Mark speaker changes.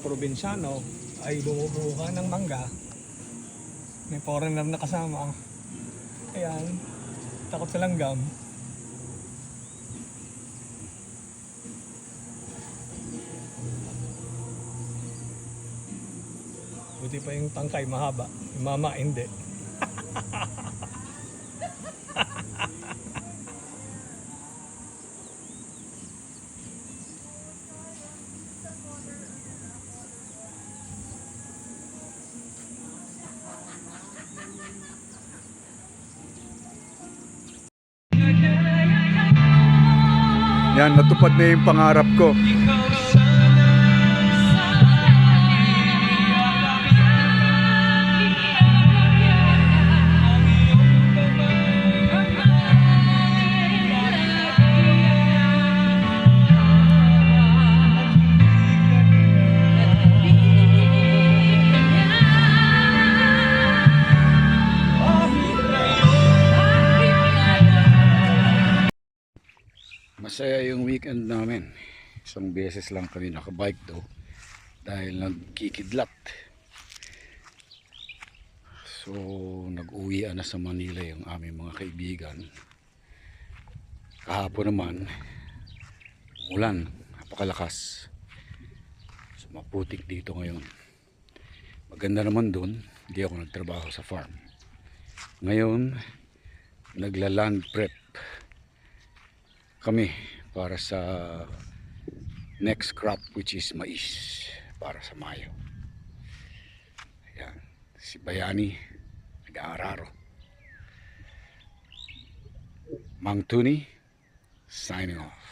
Speaker 1: probinsyano ay bumubuka ng mangga. May foreigner na kasama. Ayan, takot sa langgam. Buti pa yung tangkay mahaba, yung mama hindi.
Speaker 2: Yan, natupad na yung pangarap ko. Masaya yung weekend namin. Isang beses lang kami nakabike do dahil nagkikidlat. So nag-uwi na sa Manila yung aming mga kaibigan. Kahapon naman ulan, napakalakas. So maputik dito ngayon. Maganda naman dun, hindi ako nagtrabaho sa farm. Ngayon nagla-land prep kami para sa next crop, which is mais para sa Mayo. Ayan, si Bayani nag-aararo. Mang Tuni signing off.